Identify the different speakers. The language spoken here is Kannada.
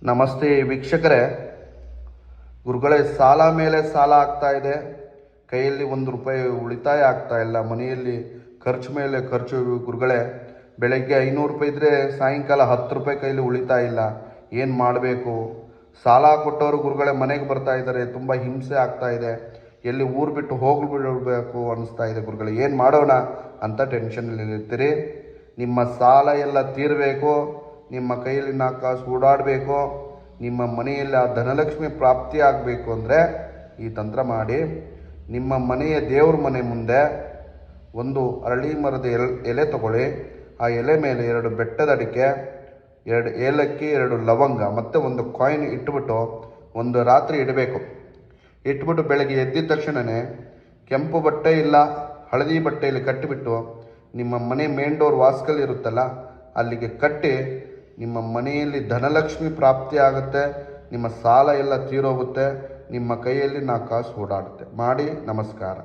Speaker 1: ನಮಸ್ತೆ ವೀಕ್ಷಕರೇ, ಗುರುಗಳೇ, ಸಾಲ ಮೇಲೆ ಸಾಲ ಆಗ್ತಾ ಇದೆ. ಕೈಯಲ್ಲಿ ₹1 ಉಳಿತಾಯ ಆಗ್ತಾ ಇಲ್ಲ. ಮನೆಯಲ್ಲಿ ಖರ್ಚು ಮೇಲೆ ಖರ್ಚು. ಗುರುಗಳೇ, ಬೆಳಗ್ಗೆ ₹500 ಇದ್ದರೆ ಸಾಯಂಕಾಲ ₹10 ಕೈಯಲ್ಲಿ ಉಳಿತಾಯ ಇಲ್ಲ. ಏನು ಮಾಡಬೇಕು? ಸಾಲ ಕೊಟ್ಟವರು ಗುರುಗಳೇ ಮನೆಗೆ ಬರ್ತಾ ಇದ್ದಾರೆ. ತುಂಬ ಹಿಂಸೆ ಆಗ್ತಾ ಇದೆ. ಎಲ್ಲಿ ಊರು ಬಿಟ್ಟು ಹೋಗ್ಬಿಡಬೇಕು ಅನ್ನಿಸ್ತಾ ಇದೆ. ಗುರುಗಳೇ, ಏನು ಮಾಡೋಣ ಅಂತ ಟೆನ್ಷನ್ನಲ್ಲಿರ್ತೀರಿ. ನಿಮ್ಮ ಸಾಲ ಎಲ್ಲ ತೀರಬೇಕು, ನಿಮ್ಮ ಕೈಯಲ್ಲಿ 4 ಕಾಸು ಓಡಾಡಬೇಕು, ನಿಮ್ಮ ಮನೆಯಲ್ಲಿ ಆ ಧನಲಕ್ಷ್ಮಿ ಪ್ರಾಪ್ತಿ ಆಗಬೇಕು ಅಂದರೆ ಈ ತಂತ್ರ ಮಾಡಿ. ನಿಮ್ಮ ಮನೆಯ ದೇವ್ರ ಮನೆ ಮುಂದೆ ಒಂದು ಅರಳಿ ಮರದ ಎಲೆ ತಗೊಳ್ಳಿ. ಆ ಎಲೆ ಮೇಲೆ 2 ಬೆಟ್ಟದ ಅಡಿಕೆ, 2 ಏಲಕ್ಕಿ, 2 ಲವಂಗ ಮತ್ತು 1 ಕಾಯಿನ್ ಇಟ್ಬಿಟ್ಟು ಒಂದು ರಾತ್ರಿ ಇಡಬೇಕು. ಇಟ್ಬಿಟ್ಟು ಬೆಳಗ್ಗೆ ಎದ್ದಿದ ತಕ್ಷಣವೇ ಕೆಂಪು ಬಟ್ಟೆ ಇಲ್ಲ ಹಳದಿ ಬಟ್ಟೆಯಲ್ಲಿ ಕಟ್ಟಿಬಿಟ್ಟು ನಿಮ್ಮ ಮನೆ ಮೇನ್ ಡೋರ್ ವಾಸ್ಕಲ್ ಇರುತ್ತಲ್ಲ ಅಲ್ಲಿಗೆ ಕಟ್ಟಿ, ನಿಮ್ಮ ಮನೆಯಲ್ಲಿ ಧನಲಕ್ಷ್ಮಿ ಪ್ರಾಪ್ತಿ ಆಗುತ್ತೆ, ನಿಮ್ಮ ಸಾಲ ಎಲ್ಲ ತೀರೋಗುತ್ತೆ, ನಿಮ್ಮ ಕೈಯಲ್ಲಿ 4 ಕಾಸು ಓಡಾಡುತ್ತೆ. ಮಾಡಿ. ನಮಸ್ಕಾರ.